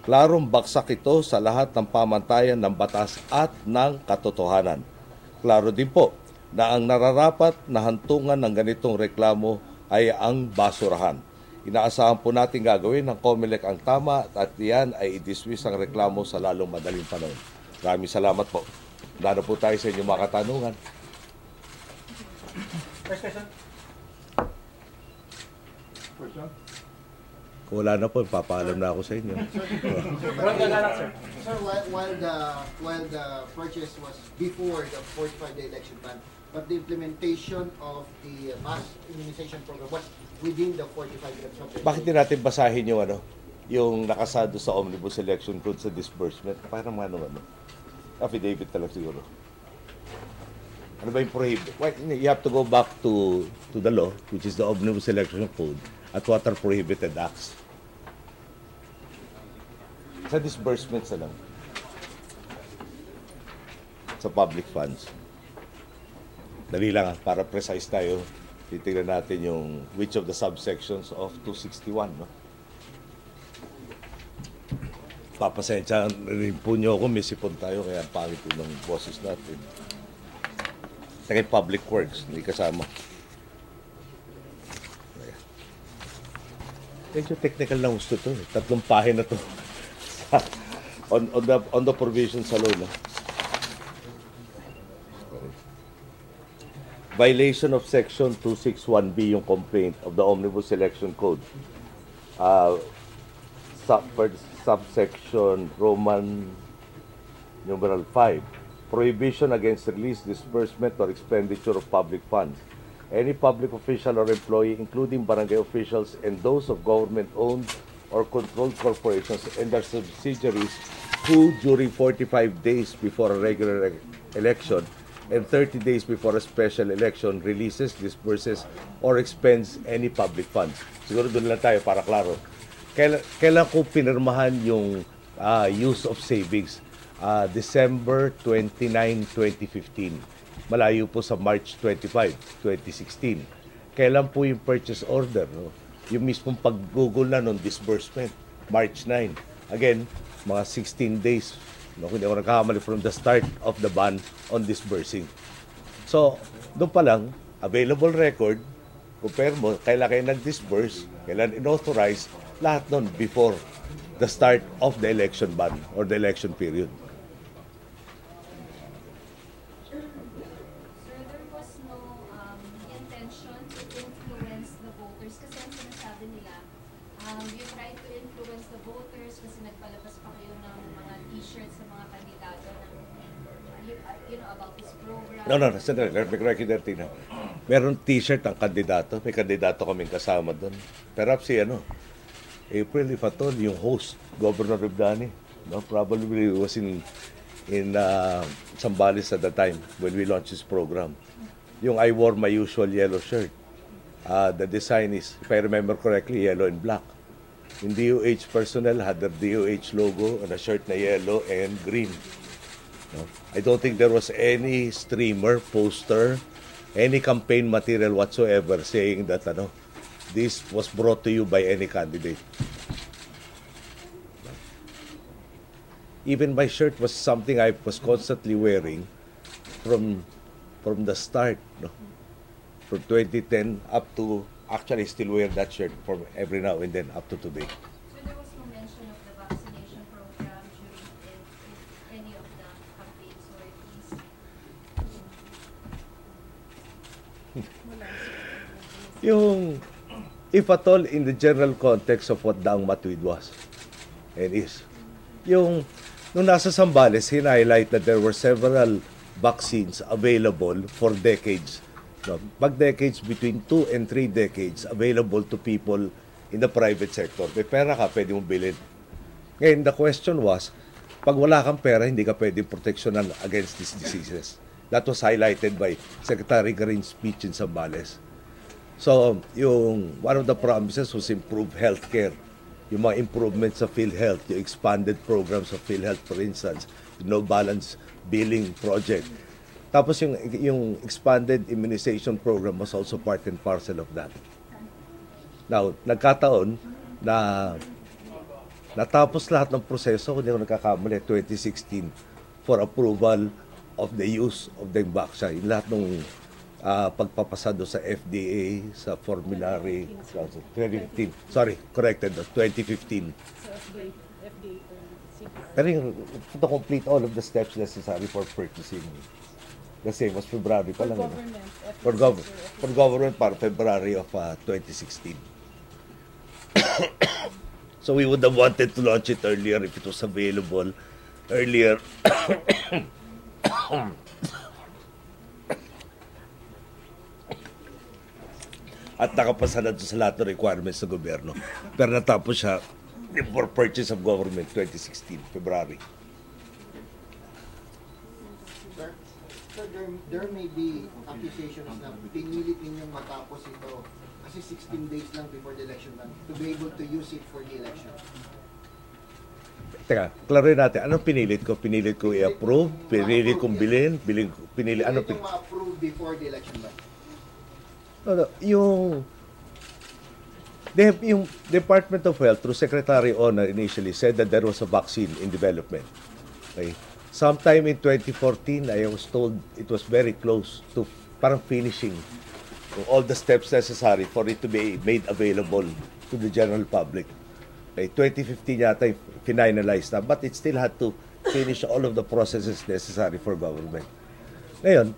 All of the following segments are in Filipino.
Klarong baksak ito sa lahat ng pamantayan ng batas at ng katotohanan. Klaro din po na ang nararapat na hantungan ng ganitong reklamo ay ang basurahan. Inaasahan po natin gagawin ng Comelec ang tama at yan ay i-dismiss ang reklamo sa lalong madaling panahon. Maraming salamat po. Dano po tayo sa inyong mga katanungan. First question. Kung wala na po, papaalam na ako sa inyo. Sir, while the purchase was before the 45-day election ban, but the implementation of the mass immunization program was within the 45 days. Bakit din natin basahin yung yung nakasado sa Omnibus Election Code sa disbursement? Parang affidavit talaga siguro. Ano ba yung prohibit? You have to go back to the law, which is the Omnibus Election Code, at what are prohibited acts. Sa disbursements na lang. Sa public funds. Dali lang, para precise tayo, titignan natin yung which of the subsections of 261, no? Papasensya rin po nyo ako, may sipon tayo, kaya pangit po ng boses natin. Takay public works, hindi kasama. Medyo technical lang gusto to. Tatlong pahin na to. on the provisions alone. No? Violation of Section 261B yung complaint of the Omnibus Election Code. Subsection Roman numeral 5. Prohibition against release, disbursement, or expenditure of public funds. Any public official or employee, including barangay officials and those of government-owned or controlled corporations and their subsidiaries who, during 45 days before a regular election and 30 days before a special election, releases, disburses, or expends any public funds. Siguro doon lang tayo para klaro. Kailan ko pinirmahan yung use of savings? December 29, 2015. Malayo po sa March 25, 2016. Kailan po yung purchase order? No? Yung mismong pag-google na nung disbursement, March 9. Again, mga 16 days, no, hindi ako nagkakamali, from the start of the ban on disbursing. So, doon pa lang, available record, compare mo, kailan kayo nag-disburse, kailan in-authorize, lahat nun before the start of the election ban or the election period. You try to influence the voters kasi nagpalabas pa kayo ng mga t-shirts sa mga kandidato na, about this program. No. Sandali, let me correct you there, Tina. Meron t-shirt ang kandidato. May kandidato kaming kasama doon. Perhaps si April Ifatol, yung host, Governor Ribdani. No, probably was in Zambales at the time when we launched this program. Yung I wore my usual yellow shirt. The design is, if I remember correctly, yellow and black. Yung DOH personnel had the DOH logo on a shirt na yellow and green. No? I don't think there was any streamer, poster, any campaign material whatsoever saying that this was brought to you by any candidate. Even my shirt was something I was constantly wearing from the start, no? From 2010 up to, actually still wear that shirt from every now and then up to today. So there was no mention of the vaccination program during any of the campaigns or at least? Yung, if at all, in the general context of what Daang Matuwid was and is, yung, nung nasa Zambales, highlight that there were several vaccines available for decades. No, decades, between 2 and 3 decades, available to people in the private sector. May pera ka, pwede mong bilhin. Ngayon, the question was, pag wala kang pera, hindi ka pwede proteksyonan against these diseases. That was highlighted by Secretary Garin's speech in Zambales. So, one of the promises was improve healthcare. Yung mga improvements sa PhilHealth, yung expanded programs of PhilHealth, for instance, no balance billing project. Tapos yung expanded immunization program was also part and parcel of that. Now, nagkataon na Natapos lahat ng proseso, kung hindi ako nagkakamali, 2016 for approval of the use of Dengvaxia. Yung lahat ng pagpapasado sa FDA, sa formulary, 2015. Sorry, corrected, 2015. Pero yung, to complete all of the steps necessary for purchasing. The same as February pa lang. For government, para February of 2016. So we would have wanted to launch it earlier if it was available earlier. At nakapasa na sa lahat ng requirements ng gobyerno. Pero natapos siya for purchase of government 2016, February. Sir, there may be accusations na pinilit ninyong matapos ito kasi 16 days lang before the election to be able to use it for the election. Teka, klaroin natin. Anong pinilit ko? Pinilit ko i-approve? Pinilit kong bilhin? Pinilit ano? Pinilit ma-approve before the election ban? No, yung Department of Health through Secretary Ona initially said that there was a vaccine in development. Okay? Sometime in 2014, I was told it was very close to parang finishing all the steps necessary for it to be made available to the general public. Okay, 2015 yata finalized na, but it still had to finish all of the processes necessary for government. Ngayon,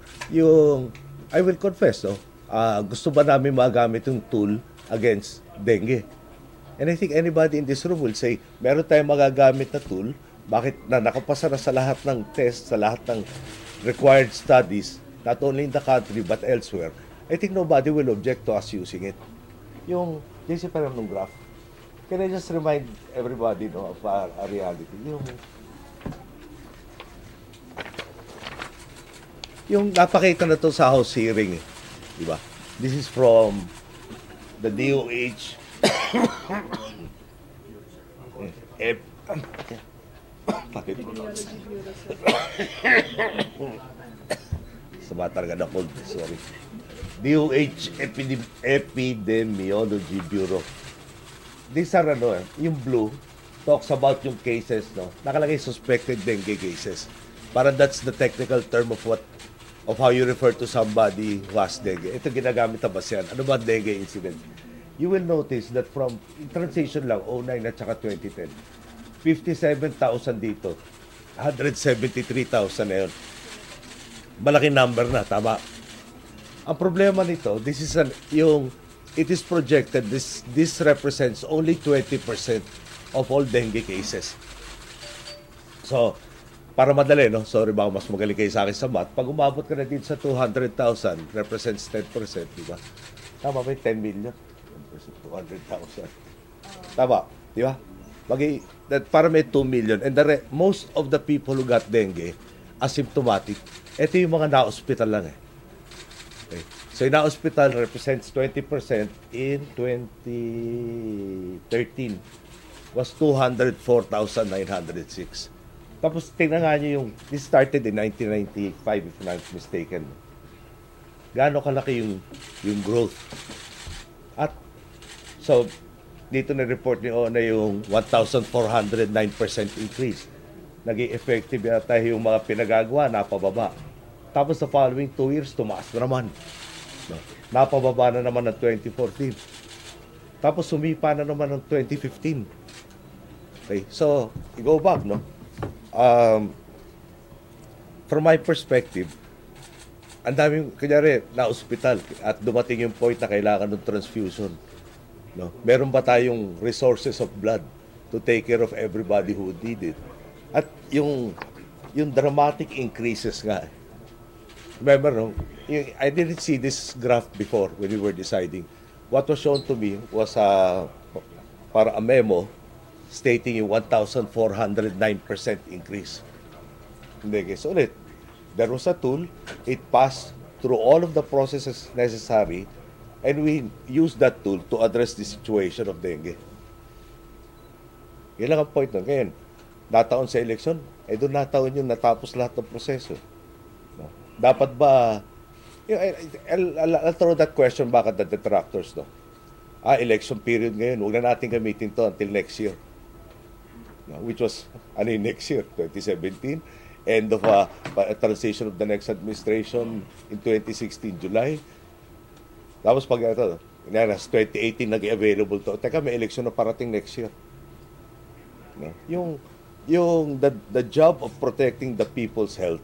I will confess, gusto ba namin magamit yung tool against dengue? And I think anybody in this room will say, meron tayong magagamit na tool, bakit na nakapasa na sa lahat ng tests, sa lahat ng required studies, not only in the country but elsewhere. I think nobody will object to us using it. Yung, JC parang nung graph, can I just remind everybody of our reality? Yung napakita na to sa House hearing, di ba? This is from the DOH. Sama talaga na cold, sorry. DOH Epidemiology Bureau. These are yung blue talks about yung cases, nakalagay suspected dengue cases. Parang that's the technical term of how you refer to somebody who has dengue. Ito ginagamit na bas yan. Ano ba dengue incident? You will notice that from transition lang, 09 at saka 2010, 57,000 dito, 173,000 na yun. Malaking number na, tama. Ang problema nito, it is projected, this represents only 20% of all dengue cases. So, para madali, sorry baka mas magaling kayo sa akin sa math, pag umabot ka na dito sa 200,000, represents 10%, di ba? Tama ba 10 million? 200,000. Tama, di ba? Para may 2 million. And most of the people who got dengue, asymptomatic, ito yung mga na-hospital lang Okay. So, yung na-hospital represents 20% in 2013 was 204,906. Tapos, tingnan nga nyo this started in 1995 if I'm not mistaken. Gaano kalaki yung growth. At, so, dito na-report ni Ona yung 1,409% increase. Naging effective yata yung mga pinagagawa, napababa. Tapos sa following 2 years, tumaas na naman. Napababa na naman ng 2014. Tapos sumipa na naman ng 2015. Okay, so, go back, from my perspective, ang daming, kunyari, na-hospital at dumating yung point na kailangan ng transfusion. Meron ba tayong resources of blood to take care of everybody who need it? At yung dramatic increases nga, remember, I didn't see this graph before when we were deciding. What was shown to me was para a memo stating yung 1,409% increase. Hindi, so ulit, there was a tool, it passed through all of the processes necessary, and we used that tool to address the situation of dengue. Yan lang ang point nun. Ngayon, nataon sa eleksyon, doon nataon yung natapos lahat ng proseso. Dapat ba, I'll throw that question back at the detractors, election period ngayon, huwag na natin gamitin to until next year. which was next year, 2017, end of transition of the next administration in 2016, July. Tapos pag ito, 2018 nag-available to. Teka, may election na parating next year. No? The job of protecting the people's health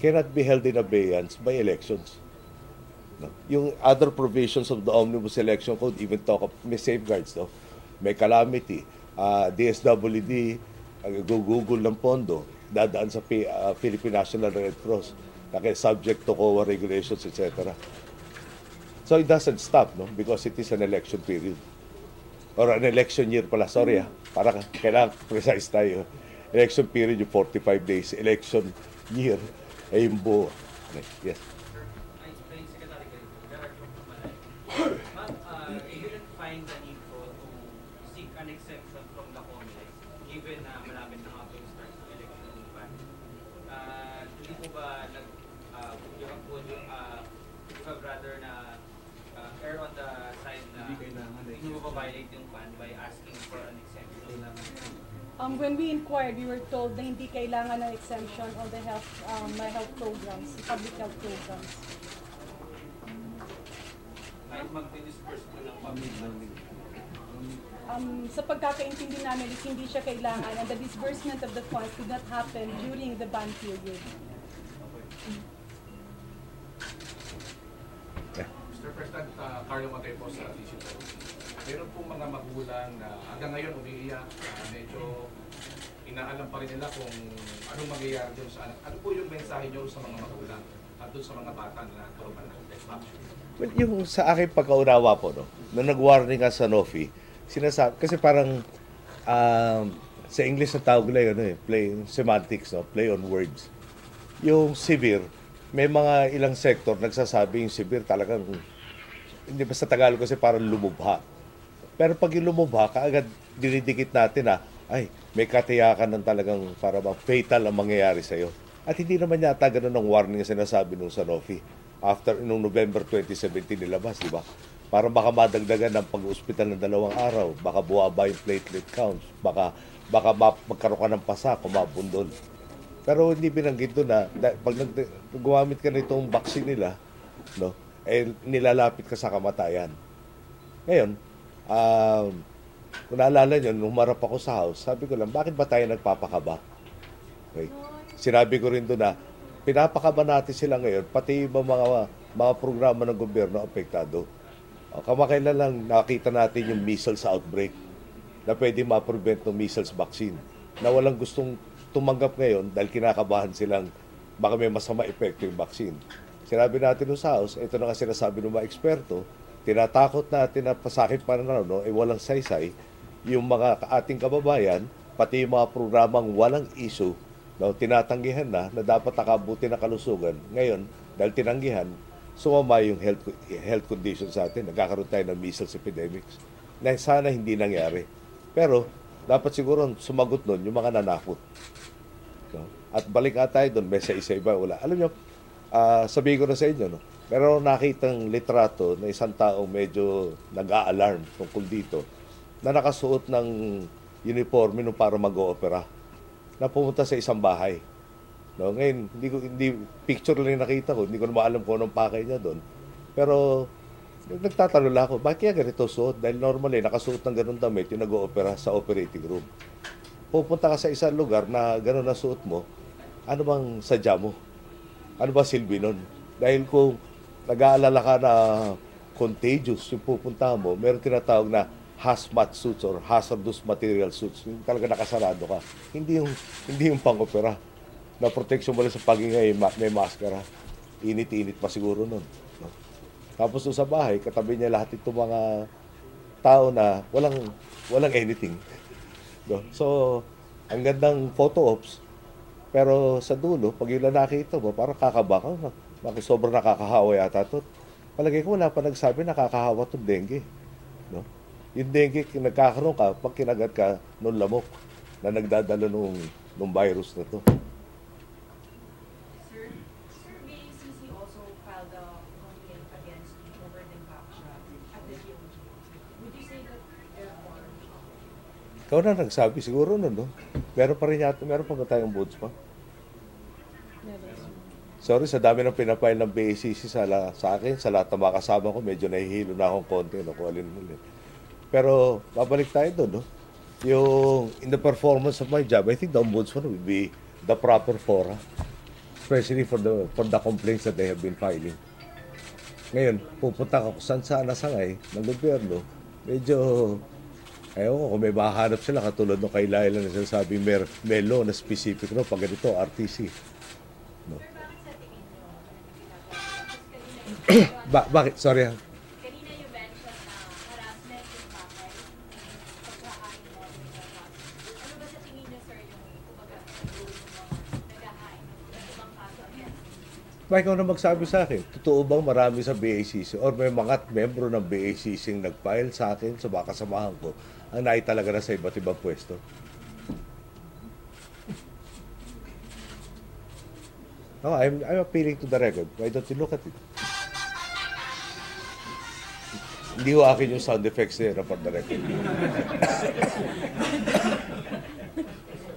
cannot be held in abeyance by elections. No? Yung other provisions of the Omnibus Election Code even talk of may safeguards. No? May calamity. DSWD, Google ng pondo, dadaan sa Philippine National Red Cross, subject to COA regulations, etc. So it doesn't stop, no? Because it is an election period. Or an election year pala, sorry para kailangan precise tayo. Election period yung 45 days. Election year ay yung buo. Yes. Secretary Garin from Comelec. Ma'am, you didn't find the need to seek an exception from the Comelec given na malapit na nga po yung start ng election ban. Hindi po ba would you have rather na err on the side na hindi mo violate yung ban by asking for an exemption? When we inquired, we were told na hindi kailangan ng exemption on the health programs, public health programs. Kahit mag-disperse po ng public funding. Sa pagkakaintindi namin is hindi siya kailangan and the disbursement of the funds did not happen during the ban period. Mr. President, Carlo Matay po sa Digital. Meron po mga magulang na hanggang ngayon umiiyak, medyo inaalam pa rin nila kung anong mangyayari doon sa anak. Ano po yung mensahe nyo sa mga magulang at doon sa mga bata na turuan ng LIVESTREAM? Well, yung sa akin pagkaunawa po, no, na nag-warning ka sa Nofi, sinasabi, kasi parang sa English na tawag nila yun, play semantics, no, play on words. Yung severe, may mga ilang sektor nagsasabi yung severe talagang, hindi ba sa Tagalog kasi parang lumubha. Pero pag yung lumubha, kaagad dinidikit natin na, ay, may katiyakan ng talagang para bang fatal ang mangyayari sa'yo. At hindi naman yata ganun ang warning na sinasabi nung Sanofi. After, nung November 2017 nilabas, di ba? Para baka madagdagan ng pag-hospital ng 2 araw, baka buwaba yung platelet counts, baka magkaroon ka ng pasa, kumabundol. Pero hindi binanggit doon na, pag gumamit ka nitong vaccine nila, no, nilalapit ka sa kamatayan. Ngayon, kung naalala nyo, nung humarap ako sa house, sabi ko lang, bakit ba tayo nagpapakaba? Okay. Sinabi ko rin doon na, pinapakaba natin sila ngayon, pati yung mga programa ng gobyerno apektado. Kamakailan lang nakita natin yung measles outbreak na pwede ma-prevent ng measles vaccine. Na walang gustong tumanggap ngayon dahil kinakabahan silang baka may masama epekto yung vaccine. Sinabi natin doon sa house, ito na nga sinasabi ng mga eksperto, tinatakot natin na pasakit pa na walang saysay yung mga ating kababayan, pati yung mga programang walang issue, no, tinatanggihan na dapat nakabuti na kalusugan. Ngayon, dahil tinanggihan, sumama yung health conditions sa atin. Nagkakaroon tayo ng measles epidemics na sana hindi nangyari. Pero, dapat siguro sumagot nun yung mga nanakot. No? At balik nga tayo doon, may isa iba, wala. Alam nyo, sabihin ko na sa inyo, no? Pero nakitang litrato na isang taong medyo nag-a-alarm tungkol dito na nakasuot ng uniforme nung para mag-oopera na pumunta sa isang bahay. No, ngayon, hindi picture lang nakita ko, hindi ko na maalam kung anong pakay niya doon. Pero nagtatanong lang ako, bakit kaya ganito suot? Dahil normally, nakasuot ng ganun damit yung nag-oopera sa operating room. Pupunta ka sa isang lugar na ganun na suot mo, ano bang sadya mo? Ano ba silbi nun? Dahil kung nag-aalala ka na contagious yung pupunta mo, meron tinatawag na hazmat suits or hazardous material suits. Yung talaga nakasarado ka. Hindi yung pang-opera. Na protection mo lang sa pagingay, may maskara. Init-init pa siguro nun. No? Tapos doon sa bahay, katabi niya lahat itong mga tao na walang anything. No? So, ang gandang photo ops. Pero sa dulo, pag yun na nakita mo, parang kakaba ka. Bakit sobrang nakakahawa yata ito? Palagay ko wala pa nagsabi nakakahawa itong dengue. No? Yung dengue, nagkakaroon ka pag kinagat ka nung lamok na nagdadala nung virus na ito. Sir, BACC also filed a complaint against you over Dengvaxia at the DOJ. Would you say that therefore... Ikaw na nagsabi siguro nun, no? Meron pa rin yata, meron pa ba tayong votes pa? Never. Sorry, sa dami ng pinapile ng BACC sa akin, sa lahat ng mga kasama ko, medyo nahihilo na akong konti, no, kung alin-alin. Pero, babalik tayo doon, no? Yung, in the performance of my job, I think the ombudsman will be the proper fora, especially for the complaints that they have been filing. Ngayon, pupunta ka kung saan nasangay ng gobyerno, medyo, ayaw ko, kung may mahanap sila, katulad ng kay Laila na sinasabi, may law na specific, no, pag ganito, RTC. No. Bakit? Sorry ha. Kanina you mentioned na harassment yung bakay, pagkahain mo, ano ba sa tingin niyo, sir, yung kumbaga nag-ahain ng ibang kaso against? Ba, ikaw na magsabi sa akin, totoo bang marami sa BACC or may mga membro ng BACC yung nag-file sa akin sa mga kasamahan ko ang naitalaga na sa iba't ibang pwesto? No, I'm appealing to the record. Why don't you look at it? Hindi ho akin yung sound effects niya for the record.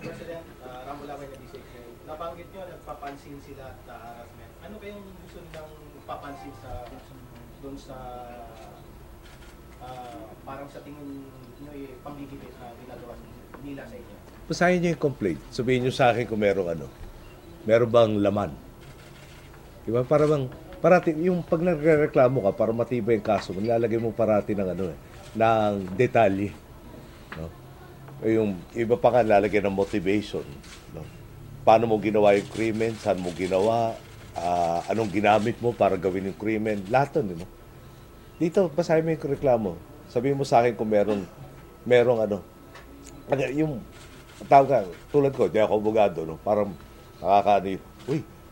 President, Rambo Lamay na D6. Nabanggit nyo, nagpapansin sila na harassment. Ano kayong gusto nilang papansin sa doon sa parang sa tingin nyo pagigipit na ginagawa nila sa inyo? Basahin niyo yung complaint. Sabihin niyo sa akin kung meron meron bang laman. Diba? Parati, yung pag nagreklamo ka, para matibay yung kaso, nilalagay mo parati ng ng detalye. No? Yung iba pa nga lalagay ng motivation. No? Paano mo ginawa yung krimen, saan mo ginawa, anong ginamit mo para gawin yung krimen, lahat nun. No? Dito, basahin mo yung reklamo. Sabihin mo sa akin kung merong yung tawag ka, tulad ko, di ako abogado, no? Parang nakakaano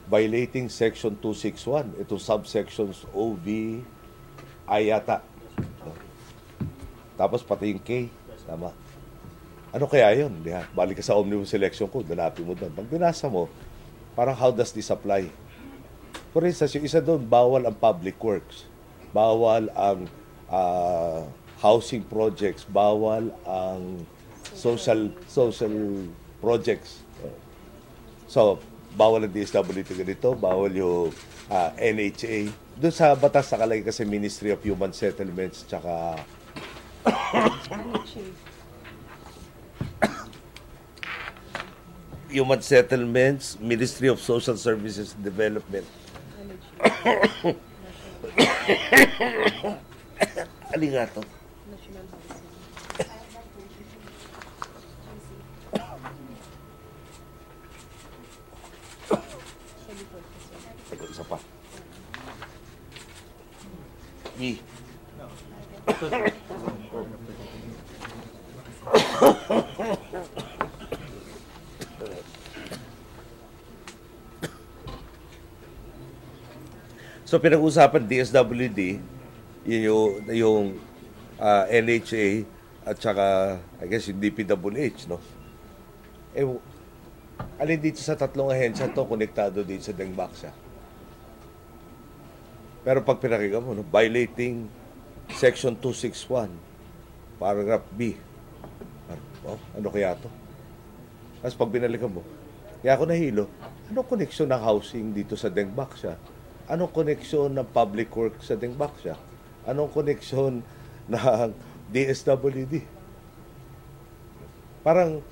violating section 261, ito subsections OB ay yata. No? Tapos pati yung K, tama. Ano kaya yun? Balik ka sa omnibus election code, hanapin mo doon. Pag binasa mo, parang how does this apply? For instance, yung isa doon, bawal ang public works. Bawal ang housing projects. Bawal ang social projects. So, bawal ang DSWD ganito, bawal yung NHA. Doon sa batas nakalagay kasi Ministry of Human Settlements tsaka Human Settlements, Ministry of Social Services and Development. Alin nga to? Ito, isa pa. E. So pinag-usapan DSWD, yung NHA at saka I guess yung DPWH, no? Alin dito sa tatlong ahensya to konektado dito sa Dengvaxia. Pero pag pinakinggan mo, no, violating section 261, paragraph B. Ano kaya to? Tapos pag binalikan mo, kaya ako nahilo, anong koneksyon ng housing dito sa Dengvaxia? Anong koneksyon ng public work sa Dengvaxia? Anong koneksyon ng DSWD? Parang,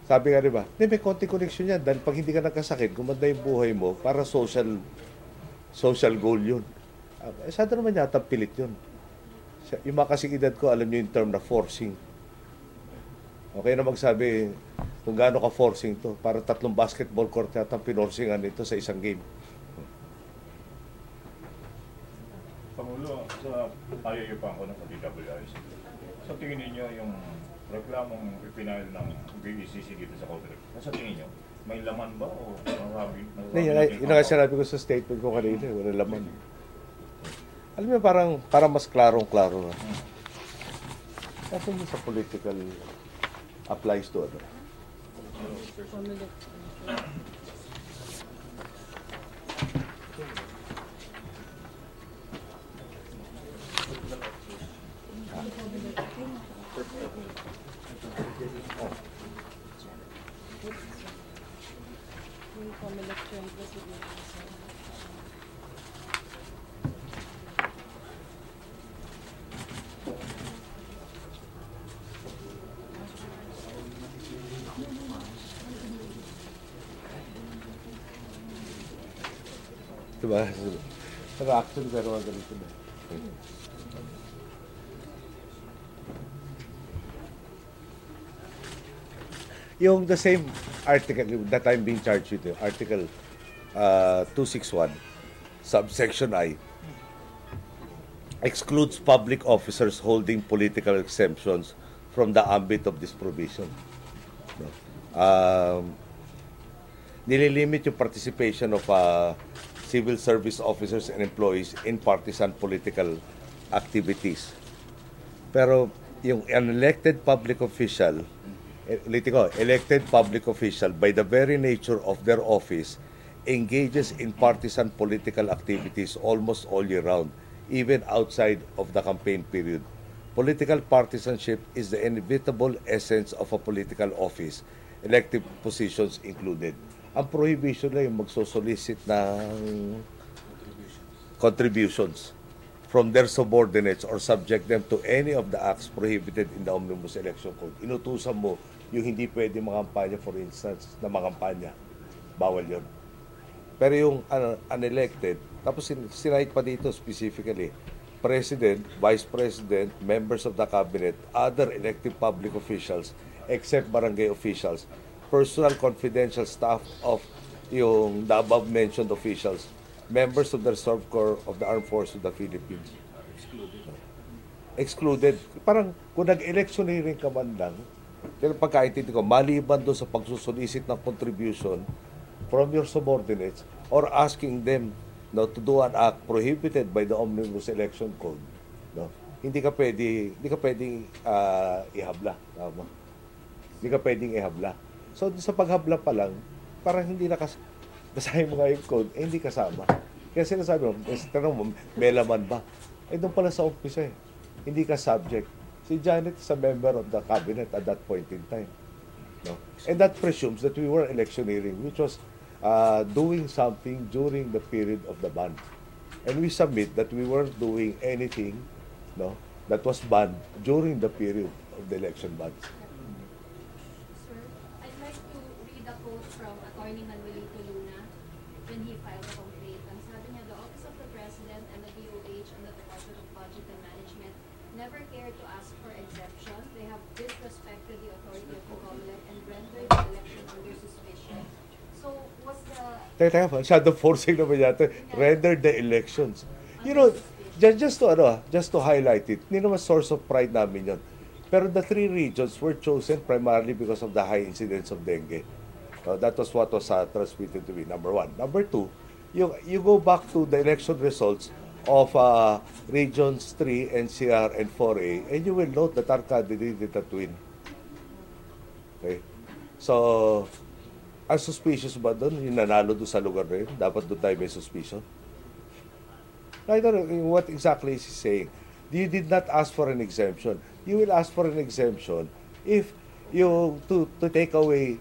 sabi nga diba, may konti koneksyon yan. Dahil pag hindi ka nagkasakit, gumanda yung buhay mo, para social goal yun. Sada naman yata pilit yun. Yung mga kasing edad ko, alam nyo yung term na forcing. Okay na magsabi kung gaano ka forcing to. Para 3 basketball court yata pinorsingan nito sa isang game. Pangulo, sa payayupan ko ng DWIC, sa tingin ninyo yung reklamong ipinail ng BECC dito sa Comelec, sa tingin nyo, may laman ba o marami? Yun ang sinabi ko sa statement ko kanina, wala laman. Alam mo, parang mas klarong-klaro na. Kasi yun sa political applies to ano. Yung Comelec joint resolution, sir. Diba? Pero actually, pero ganito na. Yung the same article that I'm being charged with, Article 261, subsection I, excludes public officers holding political exemptions from the ambit of this provision. No? Nililimit yung participation of civil service officers and employees in partisan political activities. Pero yung unelected public official, elected public official by the very nature of their office engages in partisan political activities almost all year round, even outside of the campaign period. Political partisanship is the inevitable essence of a political office, elective positions included. Ang prohibition na yung magsosolicit ng contributions from their subordinates or subject them to any of the acts prohibited in the Omnibus Election Code. Inutusan mo yung hindi pwede makampanya, for instance, na makampanya. Bawal yun. Pero yung unelected, tapos sinahit pa dito specifically, President, Vice President, members of the Cabinet, other elected public officials, except barangay officials, personal confidential staff of yung the above-mentioned officials, members of the Reserve Corps of the Armed Forces of the Philippines. Excluded. Parang kung nag-electioneering ka man lang, pero pagkaintindi ko, maliban doon sa pagsusolicit ng contribution from your subordinates or asking them to do an act prohibited by the Omnibus Election Code, hindi ka pwedeng ihabla. Tama? Hindi ka pwedeng ihabla. So, sa paghabla pa lang, parang hindi basahin mo nga yung code, hindi kasama. Kaya sinasabi mo, tanong mo, may laman ba? Doon pala sa office hindi ka subject. Si Janet is a member of the cabinet at that point in time. No? And that presumes that we were electioneering, which was doing something during the period of the ban. And we submit that we weren't doing anything that was banned during the period of the election ban. Sir, I'd like to read a quote from Attorney Manuelito Luna when he filed a complaint. Ang sabi niya, the Office of the President and the DOH and the Department of Budget and Management never cared to ask for exemption. They have disrespected the authority of the Comelec and rendered the election under suspicion. So, what's the... Teka, masyado forcing naman yata. Render the elections. You know, just to highlight it, hindi naman source of pride namin yun. Pero the three regions were chosen primarily because of the high incidence of dengue. That was what was transmitted to me, number one. Number two, you go back to the election results of Regions 3, NCR, and 4A, and you will note that our candidate did not win. Okay? So, ang suspicious ba doon? Yung nanalo doon sa lugar na yun? Dapat doon tayo may suspicion? I don't know what exactly is he saying. You did not ask for an exemption. You will ask for an exemption if you, to take away,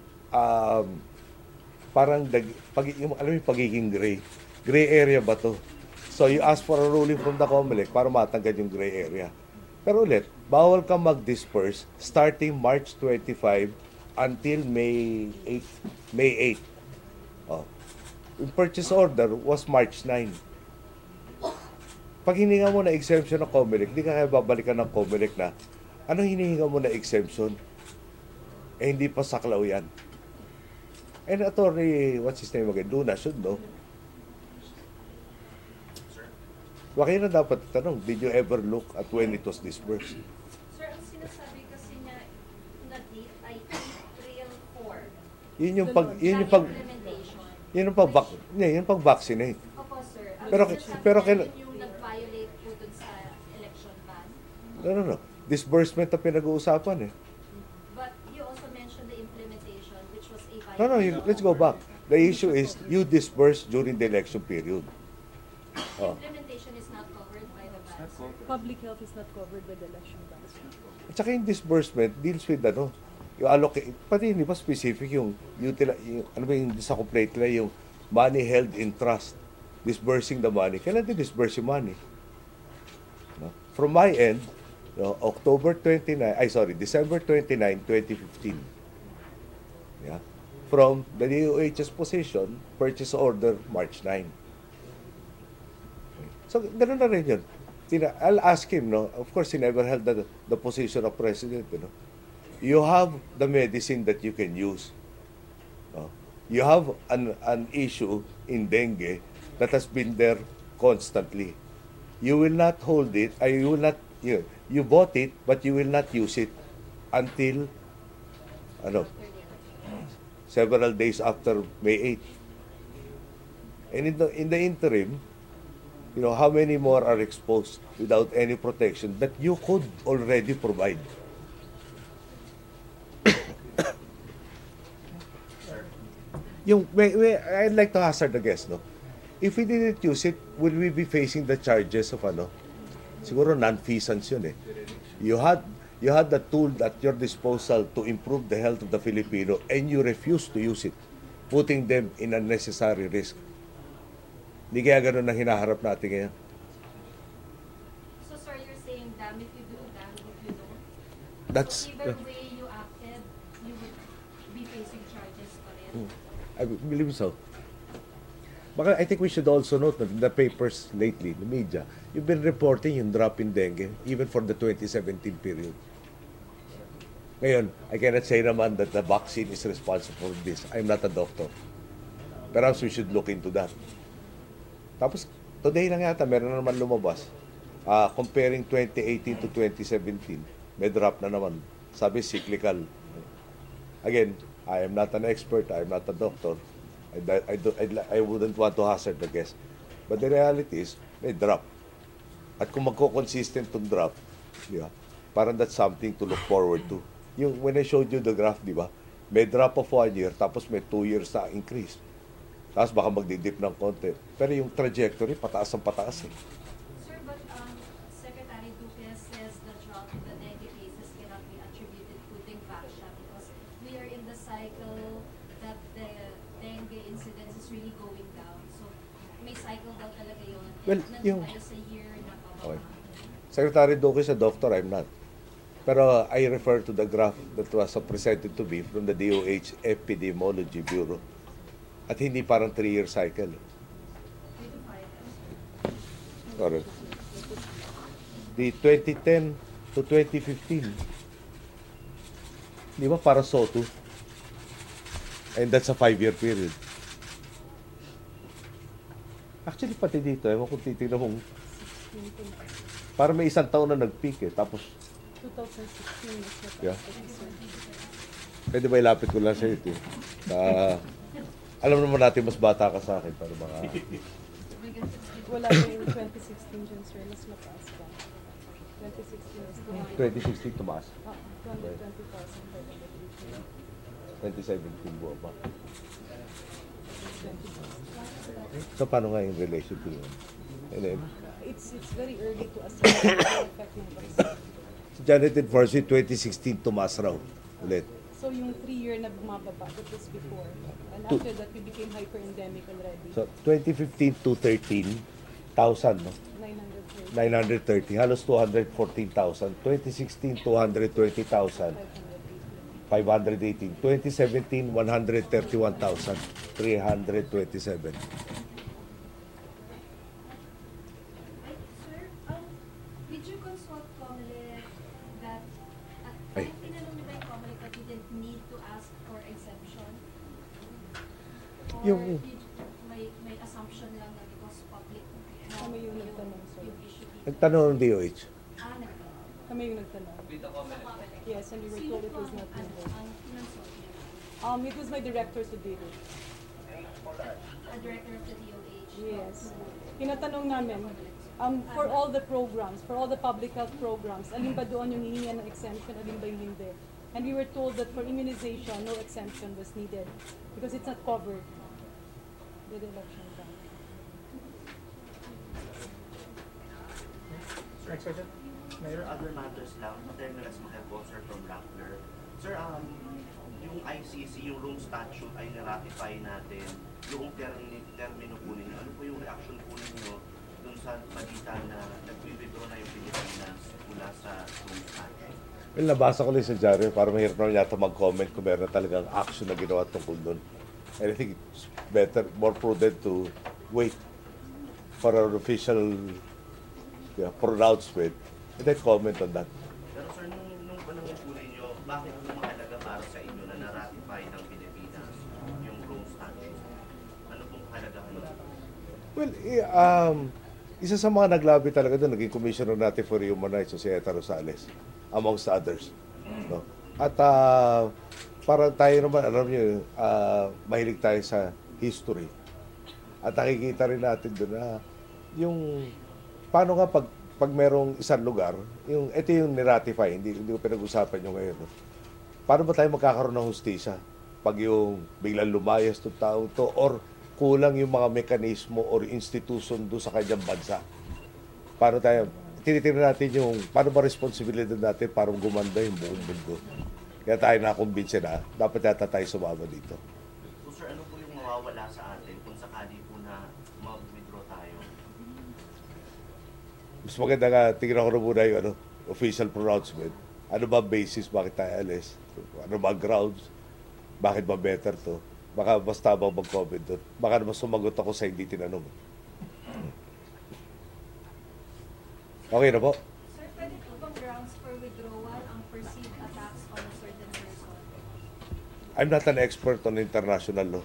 parang, alam mo yung pagiging gray. Gray area ba to? So, you ask for a ruling from the Comelec para matanggal yung gray area. Pero ulit, bawal ka mag-disperse starting March 25 until May 8. Yung purchase order was March 9. Pag hininga mo na exemption ng Comelec, hindi ka kaya babalikan ng Comelec na, anong hinihinga mo na exemption? Hindi pa saklaw yan. And attorney, what's his name again? Luna should know. Bakit na dapat tanong, did you ever look at when it was disbursed? Sir, ang sinasabi kasi niya na date ay April 4. Yun yung pag-vaccinate. Opo, sir. Pero yung nag-violate po dun sa election ban. No. Disbursement na pinag-uusapan But you also mentioned the implementation, which was a violation. No, let's go back. The issue is, you disbursed during the election period. Implementation is not covered by the ban, sir. Public health is not covered by the election ban. At saka yung disbursement deals with Yung allocate, pati hindi ba specific yung ano ba yung sa complaint nila, yung money held in trust, disbursing the money. Kailan din disburse yung money? No? From my end, no, December 29, 2015. Yeah. From the DOH's position, purchase order March 9. So, ganoon na rin yun. I'll ask him, no? Of course, he never held the position of president, you know. You have the medicine that you can use. No? You have an issue in dengue that has been there constantly. You will not hold it, you bought it, but you will not use it until several days after May 8. And in the interim, you know, how many more are exposed without any protection that you could already provide? I'd like to hazard a guess, no? If we didn't use it, will we be facing the charges of siguro non-feasance yun eh. You had the tool at your disposal to improve the health of the Filipino and you refused to use it, putting them in unnecessary risk. Hindi kaya ganun ang hinaharap natin ngayon. So, sir, you're saying damn if you do, damn if you don't? That's... So, either way you acted, you would be facing charges pa rin? I believe so. Baka I think we should also note that in the papers lately, the media, you've been reporting yung drop in dengue even for the 2017 period. Ngayon, I cannot say naman that the vaccine is responsible for this. I'm not a doctor. Perhaps we should look into that. Tapos, today lang yata, meron na naman lumabas. Comparing 2018 to 2017, may drop na naman. Sabi, cyclical. Again, I am not an expert. I am not a doctor. I wouldn't want to hazard the guess. But the reality is, may drop. At kung magko-consistent yung drop, di ba, parang that's something to look forward to. Yung, when I showed you the graph, di ba, may drop of 1 year, tapos may 2 years na increase. Tapos baka magdidip ng konti. Pero yung trajectory, pataas ang pataas eh. Sir, but Secretary Duque says the drop in the dengue cases cannot be attributed to Dengvaxia because we are in the cycle that the dengue incidence is really going down. So, may cycle daw talaga yun. Well, Nandun tayo sa year na pababa. Okay. Secretary Duque is a doctor, I'm not. Pero I refer to the graph that was presented to me from the DOH Epidemiology Bureau. At hindi parang 3-year cycle. Correct. The 2010 to 2015, di ba para SOTU? And that's a 5-year period. Actually, pati dito, ewan kung titignan mong para may isang taon na nag-peak eh. Tapos, 2016 yeah. Pwede ba ilapit ko lang sa ito eh. Alam naman natin, mas bata ka sa akin. Para mga... Wala na yung 2016 dyan, sir. Mas mataas pa. 2016 is 2016 tumaas. 220,500. 2017 buwa pa. So, paano nga yung relation to yun? It's very early to assess the effect ng vaccine. Si Janet Enforcement, 2016 tumaas raw. Ulit. So yung 3-year na bumababa, that was before. And after that, we became hyper-endemic already. So, 2015 to 13,000, no? 930. 930. Halos 214,000. 2016, 220,000. 518. 2017, 131,000. 327. Sir, did you consult Comelec that, Ay. tinanong niyo ba yung Comelec that you didn't need to ask for exemption? Or Yung- may assumption lang na because public Kami yung nagtanong, sir. yung issue dito? Nagtanong ng DOH. Nagtanong. Kami yung nagtanong. With the comment. Yes, and we were told it was not needed. Ang kinonsult niya? It was my director who did it. A director of the DOH? Yes. Tinatanong namin, for all the programs, for all the public health programs, alin ba doon yung hihingan ng exemption, alin ba yung hindi? And we were told that for immunization, no exemption was needed because it's not covered. The election ban. Next question. Mayor, other matters lang, maternal as mga sponsor from Rappler. Sir, yung ICC, yung Rome Statute ay niratify natin yung termino po ninyo. Ano po yung reaction po ninyo dun sa balita na nag-withdraw na yung Pilipinas mula sa Rome Statute? Well, nabasa ko lang sa diary para mahirap naman yata mag-comment kung meron talagang action na ginawa tungkol doon. And I think it's better, more prudent to wait for an official pronouncement and then comment on that. Pero sir, nung panahon po ninyo, bakit po mahalaga para sa inyo na na-ratify ng Pilipinas yung Rome Statute? Ano pong kahalagahan nun? Well, isa sa mga naglabi talaga doon, naging Commissioner natin for Human Rights, si Eta Rosales, amongst others. No? At para tayo naman, alam niyo, mahilig tayo sa history. At nakikita rin natin doon na yung paano nga pag merong isang lugar, ito yung niratify, hindi ko pinag-usapan yung ngayon. No? Paano ba tayo magkakaroon ng hustisya? Pag yung biglang lumayas itong tao to or kulang yung mga mekanismo or institution doon sa kanyang bansa. Paano tayo, tinitingnan natin yung paano ba responsibilidad natin para gumanda yung buong mundo. Kaya tayo nakumbinse na dapat yata tayo sumama dito. So sir, ano po yung mawawala sa atin kung sakali po na mag-withdraw tayo? Mas maganda nga, tingnan ko na muna yung official pronouncement. Ano ba basis, bakit tayo alis? Ano ba grounds? Bakit ba better to? Baka basta ba mag-comment doon? Baka naman sumagot ako sa hindi tinanong. Okay na po? Sir, pwede po bang grounds for withdrawal ang perceived attacks on a certain person? I'm not an expert on international law.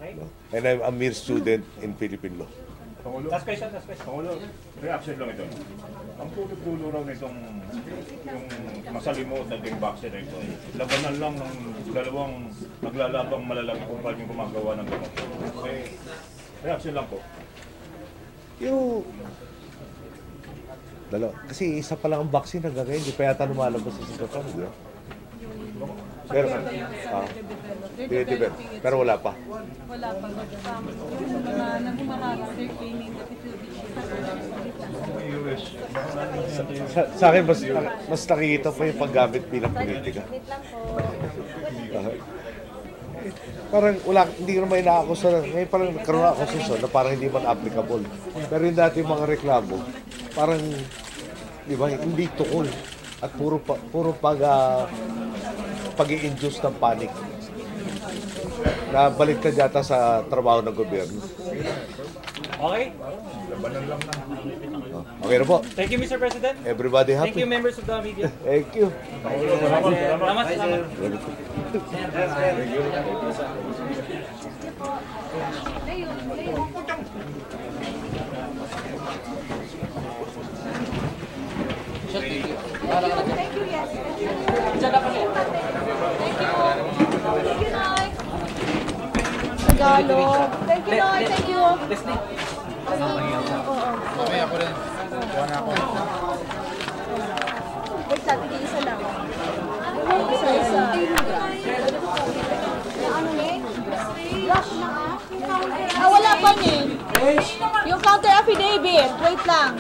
Okay. No? And I'm a mere student in Philippine law. Pangulo, Last question. Pangulo, reaction lang ito. Ang tulo-tulo raw nitong yung masalimot na Dengvaxia na ito. Labanan lang ng dalawang naglalabang malalang kumpanya yung gumagawa ng gamot. Okay. Reaction lang po. Yung kasi isa pa lang ang vaccine hanggang ngayon, hindi pa yata lumalabas sa sitwasyon, di ba? Pero, pero wala pa. Wala pa. Yung mga naghumaharap, they're claiming that it will be cheaper. Sa akin, mas nakikita pa yung paggamit bilang politika. Parang wala, hindi ko naman inaakusa. Ngayon parang nagkaroon ako sa na parang hindi man applicable. Pero yung dati mga reklamo, parang, di ba, hindi tukol. At puro pag-i-induce ng panic. Na baliktad yata sa trabaho ng gobyerno. Okay. Okay na po. Thank you, Mr. President. Everybody happy? Thank you, members of the media. Thank you. Salamat. Thank you, yes. Thank you, Noy. Tagalog. Thank you, Noy. Thank you. Leslie. Okay, ako rin. Kuha na ako. Wait, natin isa lang. Isa. Ano eh? Rush na wala pa niya. Yung counter affidavit. Wait lang.